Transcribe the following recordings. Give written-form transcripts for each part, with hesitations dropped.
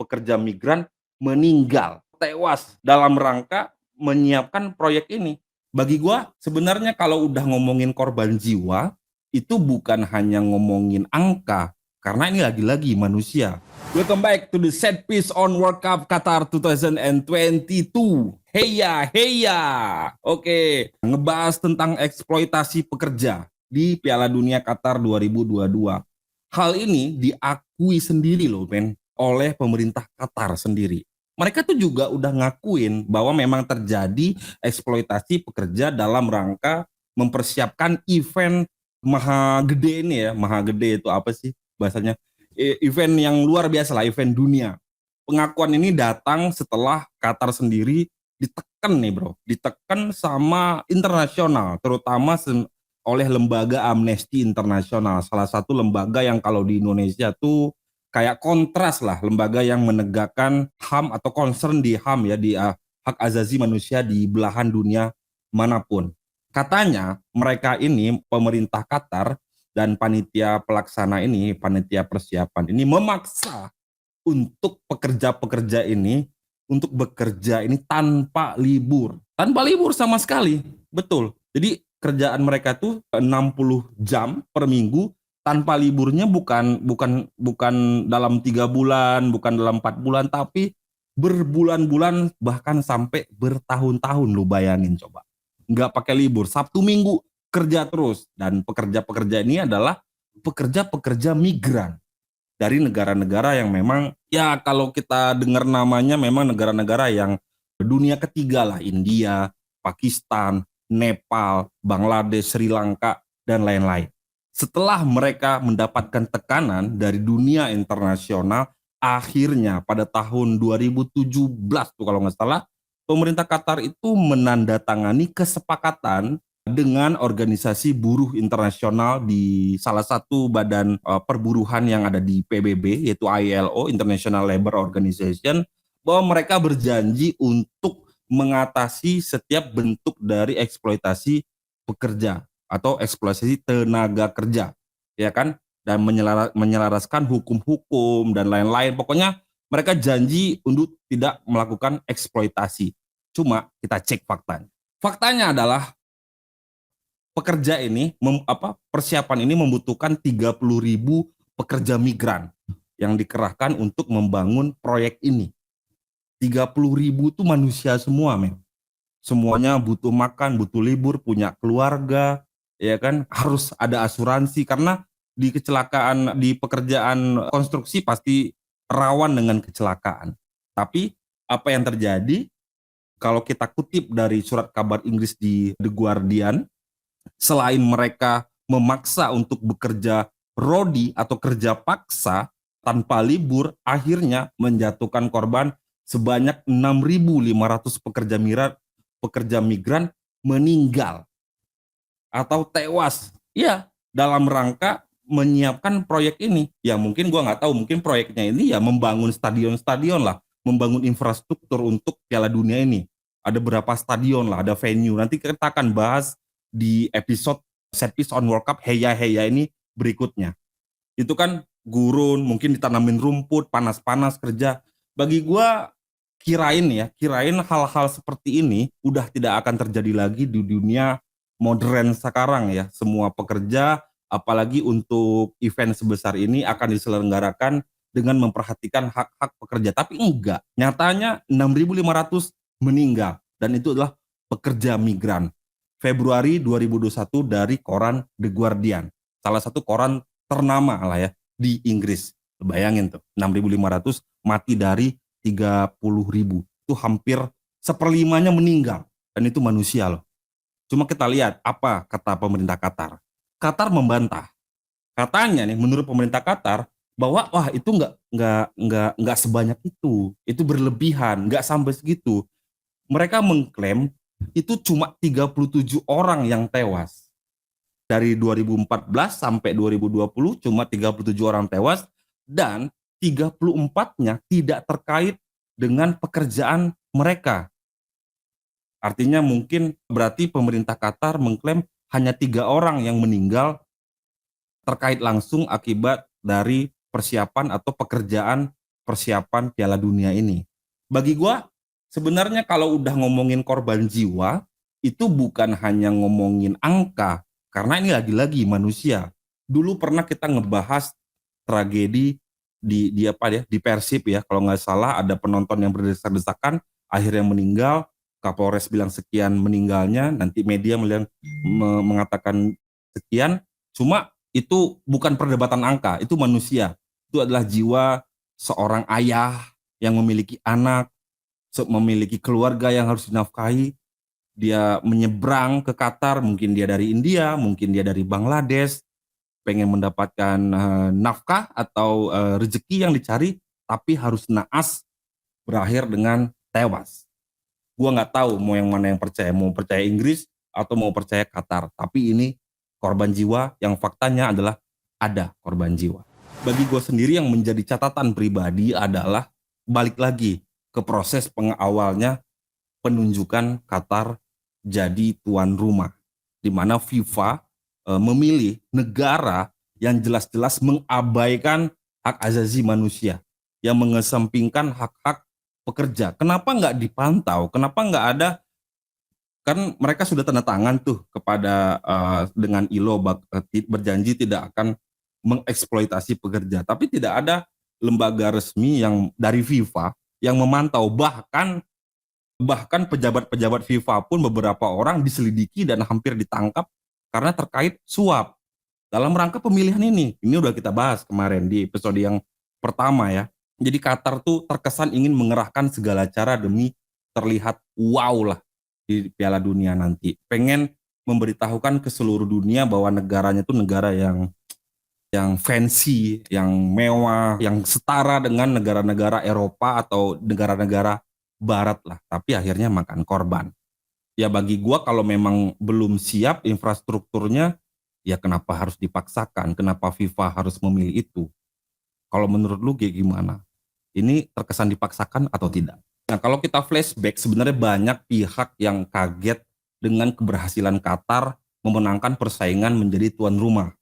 pekerja migran meninggal, tewas dalam rangka menyiapkan proyek ini. Bagi gua sebenarnya kalau udah ngomongin korban jiwa, itu bukan hanya ngomongin angka, karena ini lagi-lagi manusia. Welcome back to the set piece on World Cup Qatar 2022. Heya, heya. Oke, ngebahas tentang eksploitasi pekerja di Piala Dunia Qatar 2022. Hal ini diakui sendiri loh, men, oleh pemerintah Qatar sendiri. Mereka tuh juga udah ngakuin bahwa memang terjadi eksploitasi pekerja dalam rangka mempersiapkan event maha gede ini ya. Maha gede itu apa sih bahasanya? Event yang luar biasa lah, event dunia. Pengakuan ini datang setelah Qatar sendiri ditekan nih bro, ditekan sama internasional, terutama oleh lembaga Amnesty Internasional, salah satu lembaga yang kalau di Indonesia tuh kayak kontras lah, lembaga yang menegakkan HAM atau concern di HAM ya, di hak asasi manusia di belahan dunia manapun. Katanya mereka ini, pemerintah Qatar dan panitia pelaksana ini, panitia persiapan ini memaksa untuk pekerja-pekerja ini untuk bekerja ini tanpa libur sama sekali, betul. Jadi kerjaan mereka tuh 60 jam per minggu tanpa liburnya, bukan dalam 3 bulan, bukan dalam 4 bulan, tapi berbulan-bulan bahkan sampai bertahun-tahun. Lu bayangin coba, nggak pakai libur, Sabtu Minggu kerja terus. Dan pekerja-pekerja ini adalah pekerja-pekerja migran dari negara-negara yang memang ya kalau kita dengar namanya memang negara-negara yang dunia ketiga lah, India, Pakistan, Nepal, Bangladesh, Sri Lanka, dan lain-lain. Setelah mereka mendapatkan tekanan dari dunia internasional, akhirnya pada tahun 2017 tuh kalau nggak salah, pemerintah Qatar itu menandatangani kesepakatan dengan organisasi buruh internasional di salah satu badan perburuhan yang ada di PBB, yaitu ILO, International Labour Organization, bahwa mereka berjanji untuk mengatasi setiap bentuk dari eksploitasi pekerja atau eksploitasi tenaga kerja, ya kan, dan menyelaraskan hukum-hukum dan lain-lain. Pokoknya mereka janji untuk tidak melakukan eksploitasi. Cuma kita cek faktanya. Faktanya adalah pekerja ini, persiapan ini membutuhkan 30.000 pekerja migran yang dikerahkan untuk membangun proyek ini. 30.000 itu manusia semua, men. Semuanya butuh makan, butuh libur, punya keluarga, ya kan, harus ada asuransi karena di kecelakaan, di pekerjaan konstruksi pasti rawan dengan kecelakaan. Tapi apa yang terjadi kalau kita kutip dari surat kabar Inggris di The Guardian, selain mereka memaksa untuk bekerja rodi atau kerja paksa tanpa libur, akhirnya menjatuhkan korban sebanyak 6.500 pekerja migran meninggal atau tewas. Ya, dalam rangka menyiapkan proyek ini. Ya mungkin gua nggak tahu, mungkin proyeknya ini ya membangun stadion-stadion lah, membangun infrastruktur untuk Piala Dunia ini. Ada berapa stadion lah, ada venue. Nanti kita akan bahas di episode Set Piece on World Cup Heya Heya ini berikutnya. Itu kan gurun, mungkin ditanamin rumput, panas-panas kerja. Bagi gua kirain hal-hal seperti ini udah tidak akan terjadi lagi di dunia modern sekarang ya. Semua pekerja, apalagi untuk event sebesar ini, akan diselenggarakan dengan memperhatikan hak-hak pekerja. Tapi enggak, nyatanya 6.500 meninggal, dan itu adalah pekerja migran. Februari 2021 dari koran The Guardian, salah satu koran ternama lah ya di Inggris. Bayangin tuh, 6.500 mati dari 30.000, itu hampir seperlimanya meninggal, dan itu manusia loh. Cuma kita lihat apa kata pemerintah Qatar. Qatar membantah. Katanya nih, menurut pemerintah Qatar, bahwa wah itu nggak sebanyak itu berlebihan, nggak sampai segitu. Mereka mengklaim itu cuma 37 orang yang tewas. Dari 2014 sampai 2020 cuma 37 orang tewas, dan 34-nya tidak terkait dengan pekerjaan mereka. Artinya mungkin berarti pemerintah Qatar mengklaim hanya 3 orang yang meninggal terkait langsung akibat dari persiapan atau pekerjaan persiapan Piala Dunia ini. Bagi gua sebenarnya kalau udah ngomongin korban jiwa itu bukan hanya ngomongin angka, karena ini lagi-lagi manusia. Dulu pernah kita ngebahas tragedi di apa ya, di Persib ya, kalau nggak salah ada penonton yang berdesak-desakan akhirnya meninggal. Kapolres bilang sekian meninggalnya, nanti media mengatakan sekian. Cuma itu bukan perdebatan angka, itu manusia. Itu adalah jiwa seorang ayah yang memiliki anak, memiliki keluarga yang harus dinafkahi. Dia menyeberang ke Qatar, mungkin dia dari India, mungkin dia dari Bangladesh, pengen mendapatkan nafkah atau rezeki yang dicari, tapi harus naas berakhir dengan tewas. Gua nggak tahu mau yang mana yang percaya, mau percaya Inggris atau mau percaya Qatar. Tapi ini korban jiwa yang faktanya adalah ada korban jiwa. Bagi gue sendiri yang menjadi catatan pribadi adalah balik lagi ke proses pengawalnya penunjukan Qatar jadi tuan rumah, di mana FIFA memilih negara yang jelas-jelas mengabaikan hak asasi manusia, yang mengesampingkan hak-hak pekerja. Kenapa nggak dipantau? Kenapa nggak ada? Kan mereka sudah tanda tangan tuh kepada dengan ILO berjanji tidak akan mengeksploitasi pekerja, tapi tidak ada lembaga resmi yang dari FIFA yang memantau. Bahkan pejabat-pejabat FIFA pun beberapa orang diselidiki dan hampir ditangkap karena terkait suap dalam rangka pemilihan ini. Ini udah kita bahas kemarin di episode yang pertama ya. Jadi Qatar tuh terkesan ingin mengerahkan segala cara demi terlihat wow lah di Piala Dunia nanti. Pengen memberitahukan ke seluruh dunia bahwa negaranya tuh negara yang fancy, yang mewah, yang setara dengan negara-negara Eropa atau negara-negara Barat lah. Tapi akhirnya makan korban. Ya bagi gua kalau memang belum siap infrastrukturnya, ya kenapa harus dipaksakan? Kenapa FIFA harus memilih itu? Kalau menurut lu kayak gimana? Ini terkesan dipaksakan atau tidak? Nah kalau kita flashback sebenarnya banyak pihak yang kaget dengan keberhasilan Qatar memenangkan persaingan menjadi tuan rumah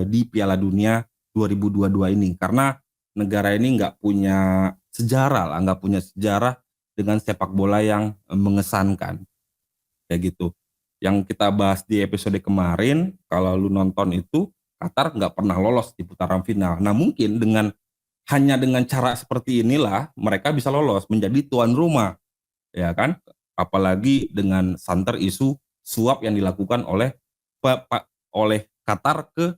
di Piala Dunia 2022 ini, karena negara ini nggak punya sejarah lah, nggak punya sejarah dengan sepak bola yang mengesankan kayak gitu. Yang kita bahas di episode kemarin, kalau lu nonton itu, Qatar nggak pernah lolos di putaran final. Nah mungkin hanya dengan cara seperti inilah mereka bisa lolos menjadi tuan rumah, ya kan? Apalagi dengan santer isu suap yang dilakukan oleh Qatar ke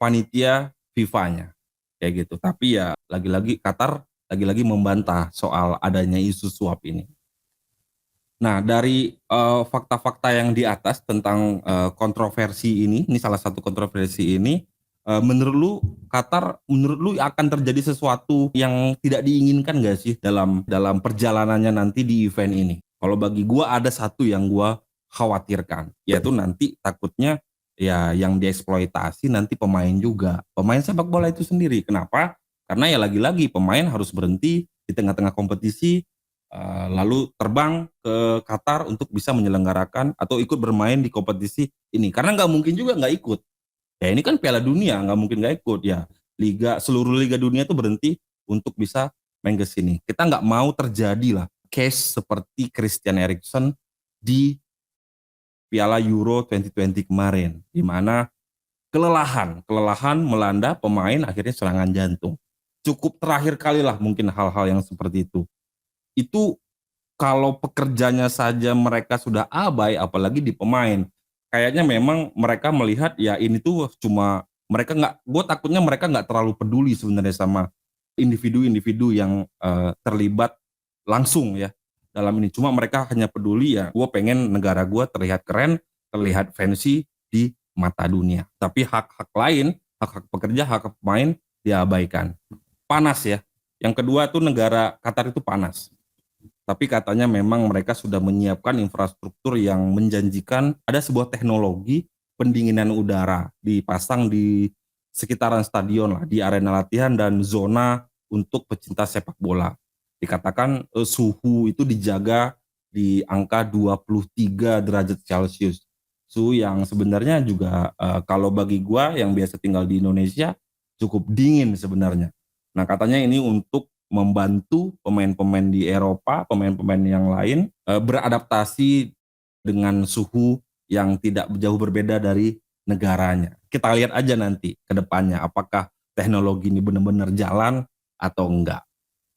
panitia FIFA-nya, kayak gitu. Tapi ya lagi-lagi Qatar lagi-lagi membantah soal adanya isu suap ini. Nah, dari fakta-fakta yang di atas tentang kontroversi ini salah satu kontroversi ini, menurut lu menurut lu akan terjadi sesuatu yang tidak diinginkan nggak sih dalam perjalanannya nanti di event ini? Kalau bagi gua ada satu yang gua khawatirkan, yaitu nanti takutnya ya yang dieksploitasi nanti pemain juga, pemain sepak bola itu sendiri. Kenapa? Karena ya lagi-lagi pemain harus berhenti di tengah-tengah kompetisi, lalu terbang ke Qatar untuk bisa menyelenggarakan atau ikut bermain di kompetisi ini. Karena nggak mungkin juga nggak ikut. Ya ini kan Piala Dunia, nggak mungkin nggak ikut ya. Seluruh liga dunia itu berhenti untuk bisa main ke sini. Kita nggak mau terjadi lah case seperti Christian Eriksen di Piala Euro 2020 kemarin, di mana kelelahan melanda pemain akhirnya serangan jantung. Cukup terakhir kali lah mungkin hal-hal yang seperti itu. Itu kalau pekerjanya saja mereka sudah abai, apalagi di pemain. Kayaknya memang mereka melihat ya ini tuh cuma mereka nggak, gue takutnya mereka nggak terlalu peduli sebenarnya sama individu-individu yang terlibat langsung ya dalam ini. Cuma mereka hanya peduli ya, gue pengen negara gue terlihat keren, terlihat fancy di mata dunia. Tapi hak-hak lain, hak-hak pekerja, hak pemain diabaikan. Panas ya. Yang kedua tuh negara Qatar itu panas. Tapi katanya memang mereka sudah menyiapkan infrastruktur yang menjanjikan ada sebuah teknologi pendinginan udara dipasang di sekitaran stadion lah, di arena latihan dan zona untuk pecinta sepak bola. Dikatakan suhu itu dijaga di angka 23 derajat Celcius. Suhu yang sebenarnya juga kalau bagi gua yang biasa tinggal di Indonesia cukup dingin sebenarnya. Nah, katanya ini untuk membantu pemain-pemain di Eropa, pemain-pemain yang lain beradaptasi dengan suhu yang tidak jauh berbeda dari negaranya. Kita lihat aja nanti ke depannya apakah teknologi ini benar-benar jalan atau enggak.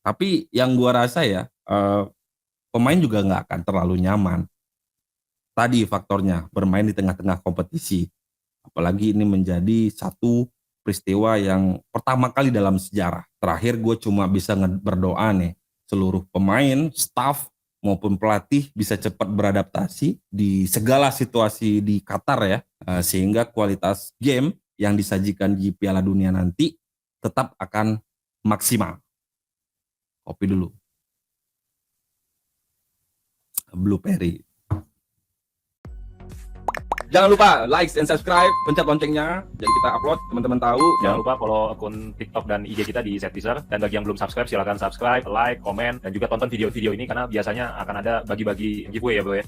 Tapi yang gua rasa ya, pemain juga nggak akan terlalu nyaman. Tadi faktornya bermain di tengah-tengah kompetisi. Apalagi ini menjadi satu peristiwa yang pertama kali dalam sejarah. Terakhir gue cuma bisa berdoa nih, seluruh pemain, staff, maupun pelatih bisa cepat beradaptasi di segala situasi di Qatar ya, sehingga kualitas game yang disajikan di Piala Dunia nanti tetap akan maksimal. Kopi dulu. Blueberry. Jangan lupa like dan subscribe, pencet loncengnya, jadi kita upload, teman-teman tahu. Jangan lupa follow akun TikTok dan IG kita di Setteaser. Dan bagi yang belum subscribe, silakan subscribe, like, komen, dan juga tonton video-video ini karena biasanya akan ada bagi-bagi giveaway ya bro ya.